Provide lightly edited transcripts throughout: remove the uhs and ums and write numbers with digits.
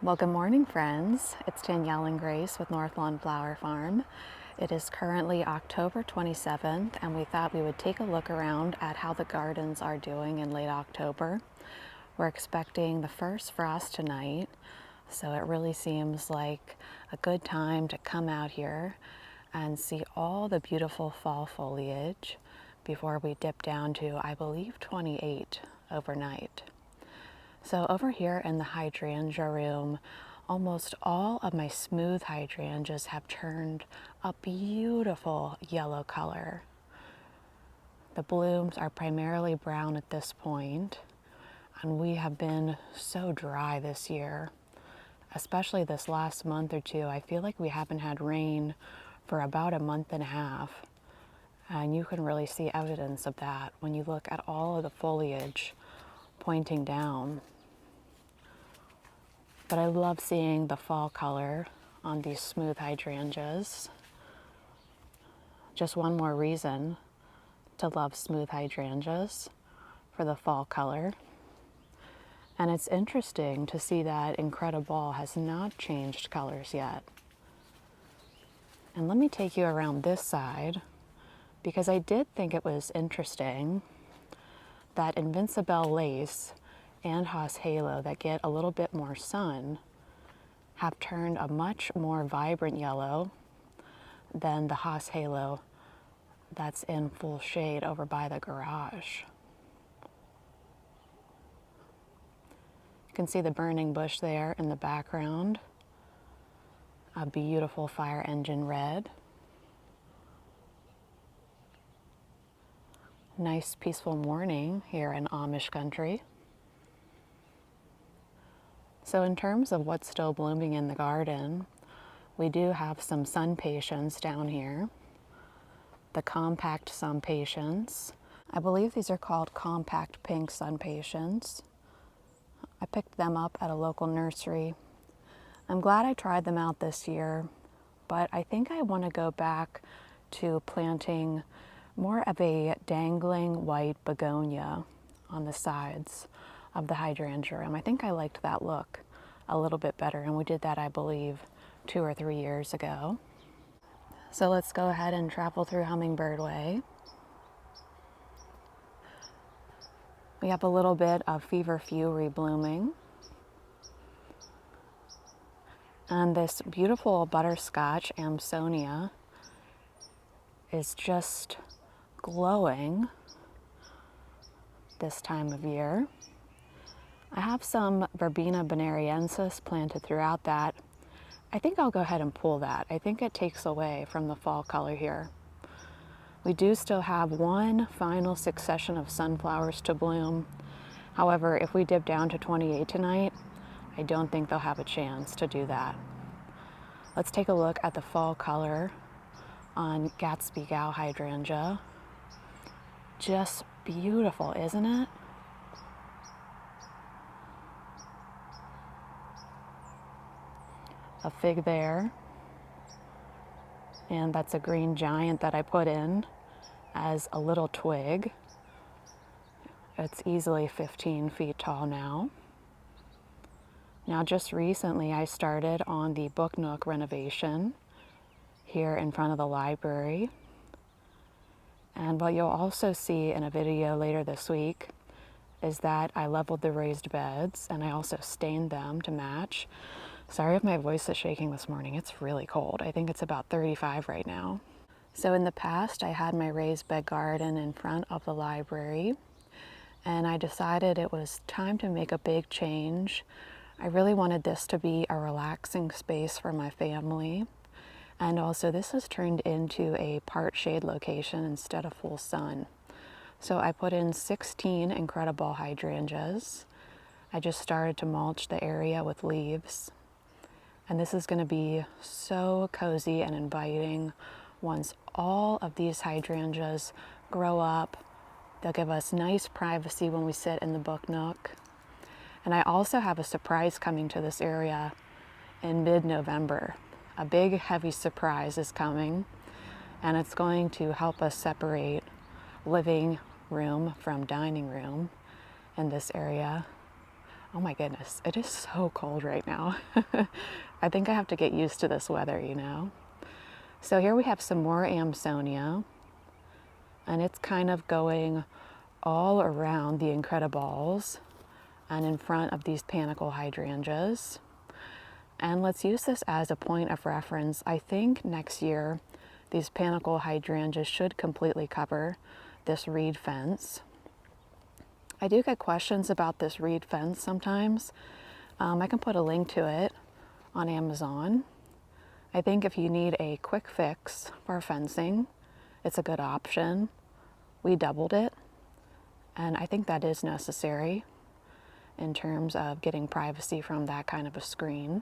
Well, good morning, friends. It's Danielle and Grace with North Lawn Flower Farm. It is currently October 27th, and we thought we would take a look around at how the gardens are doing in late October. We're expecting the first frost tonight, so it really seems like a good time to come out here and see all the beautiful fall foliage before we dip down to, I believe, 28 overnight. So over here in the hydrangea room, almost all of my smooth hydrangeas have turned a beautiful yellow color. The blooms are primarily brown at this point, and we have been so dry this year, especially this last month or two. I feel like we haven't had rain for about a month and a half, and you can really see evidence of that when you look at all of the foliage pointing down. But I love seeing the fall color on these smooth hydrangeas. Just one more reason to love smooth hydrangeas for the fall color. And it's interesting to see that Incredible has not changed colors yet. And let me take you around this side, because I did think it was interesting that Invincible Lace and Haas Halo that get a little bit more sun have turned a much more vibrant yellow than the Haas Halo that's in full shade over by the garage. You can see the burning bush there in the background, a beautiful fire engine red. Nice peaceful morning here in Amish country. So in terms of what's still blooming in the garden, we do have some sun patience down here. The compact sun patience. I believe these are called compact pink sun patience. I picked them up at a local nursery. I'm glad I tried them out this year, but I think I want to go back to planting more of a dangling white begonia on the sides of the hydrangea room. I think I liked that look a little bit better, and we did that, I believe, 2 or 3 years ago. So let's go ahead and travel through Hummingbird Way. We have a little bit of feverfew reblooming. And this beautiful butterscotch Amsonia is just glowing this time of year. I have some Verbena bonariensis planted throughout that. I think I'll go ahead and pull that. I think it takes away from the fall color here. We do still have one final succession of sunflowers to bloom. However, if we dip down to 28 tonight, I don't think they'll have a chance to do that. Let's take a look at the fall color on Gatsby Gal hydrangea. Just beautiful, isn't it? A fig there, and that's a green giant that I put in as a little twig. It's easily 15 feet tall now. Now, just recently I started on the book Nook renovation here in front of the library, and what you'll also see in a video later this week is that I leveled the raised beds and I also stained them to match. Sorry if my voice is shaking this morning. It's really cold. I think it's about 35 right now. So in the past, I had my raised bed garden in front of the library, and I decided it was time to make a big change. I really wanted this to be a relaxing space for my family. And also this has turned into a part shade location instead of full sun. So I put in 16 Incredible hydrangeas. I just started to mulch the area with leaves. And this is going to be so cozy and inviting once all of these hydrangeas grow up. They'll give us nice privacy when we sit in the book nook. And I also have a surprise coming to this area in mid-November. A big, heavy surprise is coming, and it's going to help us separate living room from dining room in this area Oh my goodness, it is so cold right now. I think I have to get used to this weather, you know. So here we have some more Amsonia, and it's kind of going all around the Incredibles and in front of these panicle hydrangeas. And let's use this as a point of reference. I think next year these panicle hydrangeas should completely cover this reed fence. I do get questions about this reed fence sometimes. I can put a link to it on Amazon. I think if you need a quick fix for fencing, it's a good option. We doubled it, and I think that is necessary in terms of getting privacy from that kind of a screen.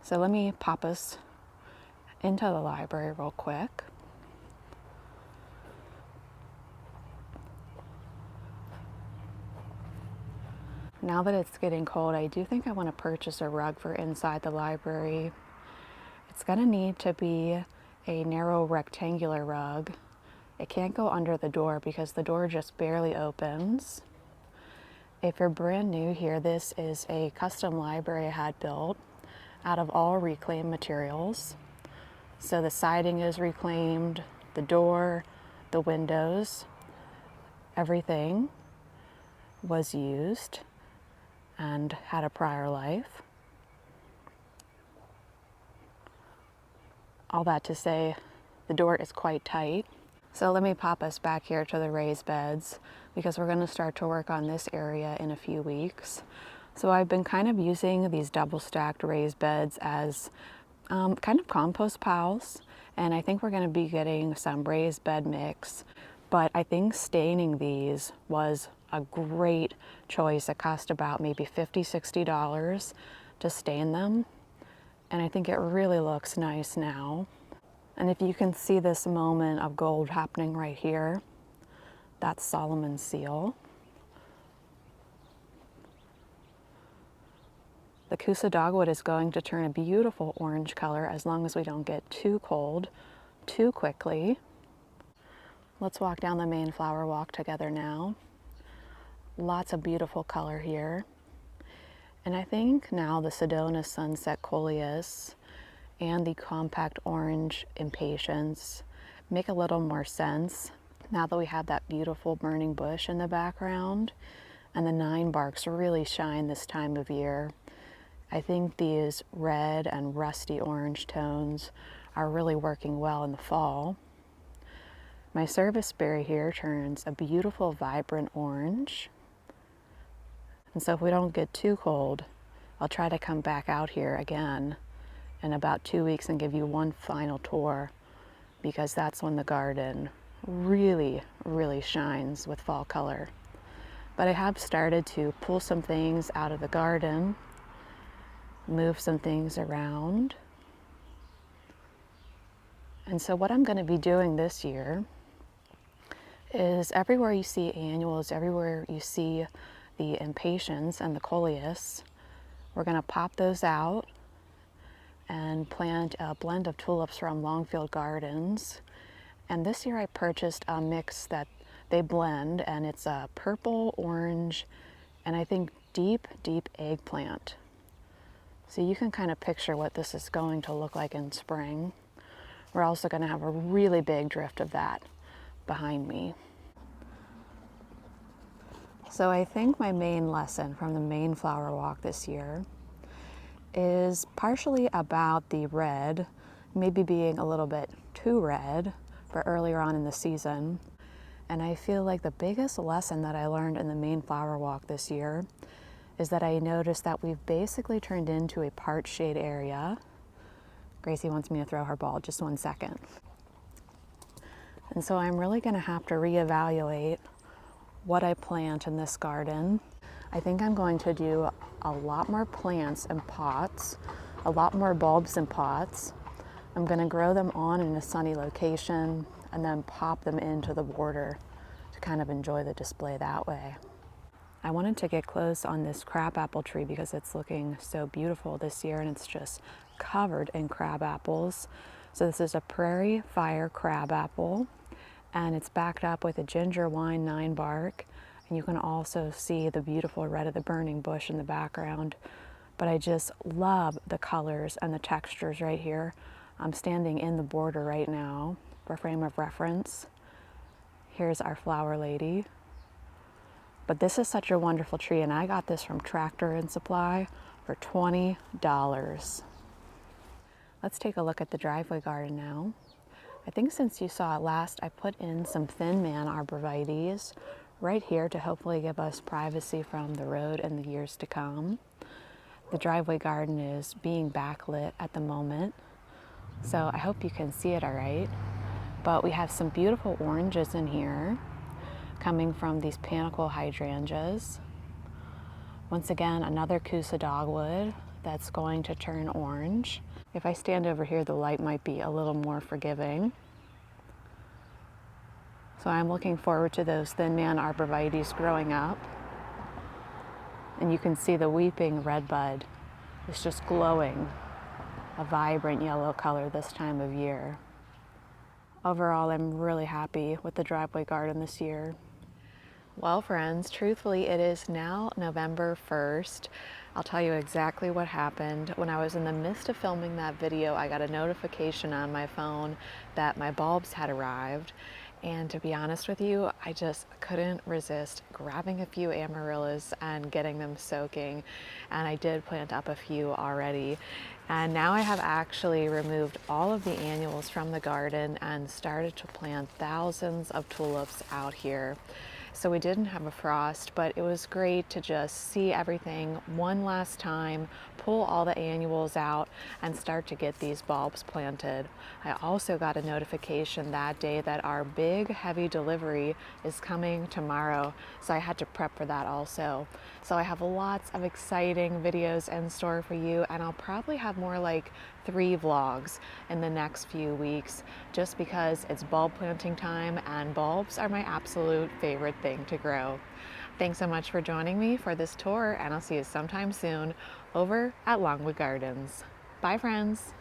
So let me pop us into the library real quick. Now that it's getting cold, I do think I want to purchase a rug for inside the library. It's going to need to be a narrow rectangular rug. It can't go under the door because the door just barely opens. If you're brand new here, this is a custom library I had built out of all reclaimed materials. So the siding is reclaimed, the door, the windows, everything was used and had a prior life. All that to say, the door is quite tight. So let me pop us back here to the raised beds because we're going to start to work on this area in a few weeks. So I've been kind of using these double stacked raised beds as kind of compost piles, and I think we're going to be getting some raised bed mix, but I think staining these was a great choice. It cost about maybe $50–$60 to stain them, and I think it really looks nice now. And if you can see this moment of gold happening right here, that's Solomon's seal. The Kusa dogwood is going to turn a beautiful orange color as long as we don't get too cold too quickly. Let's walk down the main flower walk together now. Lots of beautiful color here. And I think now the Sedona Sunset Coleus and the compact orange impatiens make a little more sense now that we have that beautiful burning bush in the background, and the 9 barks really shine this time of year. I think these red and rusty orange tones are really working well in the fall. My serviceberry here turns a beautiful vibrant orange. And so if we don't get too cold, I'll try to come back out here again in about 2 weeks and give you one final tour, because that's when the garden really, really shines with fall color. But I have started to pull some things out of the garden, move some things around. And so what I'm going to be doing this year is everywhere you see annuals, everywhere you see the impatiens and the coleus, we're going to pop those out and plant a blend of tulips from Longfield Gardens. And this year I purchased a mix that they blend, and it's a purple, orange, and I think deep, deep eggplant. So you can kind of picture what this is going to look like in spring. We're also going to have a really big drift of that behind me. So I think my main lesson from the main flower walk this year is partially about the red, maybe being a little bit too red for earlier on in the season. And I feel like the biggest lesson that I learned in the main flower walk this year is that I noticed that we've basically turned into a part shade area. Gracie wants me to throw her ball, just 1 second. And so I'm really going to have to reevaluate what I plant in this garden. I think I'm going to do a lot more plants in pots, a lot more bulbs in pots. I'm going to grow them on in a sunny location and then pop them into the border to kind of enjoy the display that way. I wanted to get close on this crabapple tree because it's looking so beautiful this year, and it's just covered in crabapples. So this is a Prairie Fire crabapple, and it's backed up with a ginger wine 9 bark. And you can also see the beautiful red of the burning bush in the background. But I just love the colors and the textures right here. I'm standing in the border right now for frame of reference. Here's our flower lady. But this is such a wonderful tree, and I got this from Tractor and Supply for $20. Let's take a look at the driveway garden now. I think since you saw it last, I put in some thin man arborvitaes right here to hopefully give us privacy from the road in the years to come. The driveway garden is being backlit at the moment, so I hope you can see it all right. But we have some beautiful oranges in here coming from these panicle hydrangeas. Once again, another Coosa dogwood that's going to turn orange. If I stand over here, the light might be a little more forgiving. So I'm looking forward to those thin man arborvitaes growing up. And you can see the weeping redbud is just glowing a vibrant yellow color this time of year. Overall, I'm really happy with the driveway garden this year. Well, friends, truthfully, it is now November 1st. I'll tell you exactly what happened. When I was in the midst of filming that video, I got a notification on my phone that my bulbs had arrived. And to be honest with you, I just couldn't resist grabbing a few amaryllis and getting them soaking. And I did plant up a few already. And now I have actually removed all of the annuals from the garden and started to plant thousands of tulips out here. So we didn't have a frost, but it was great to just see everything one last time, pull all the annuals out, and start to get these bulbs planted. I also got a notification that day that our big, heavy delivery is coming tomorrow, so I had to prep for that also. So I have lots of exciting videos in store for you, and I'll probably have more like 3 vlogs in the next few weeks, just because it's bulb planting time, and bulbs are my absolute favorite thing to grow. Thanks so much for joining me for this tour, and I'll see you sometime soon over at Longwood Gardens. Bye, friends.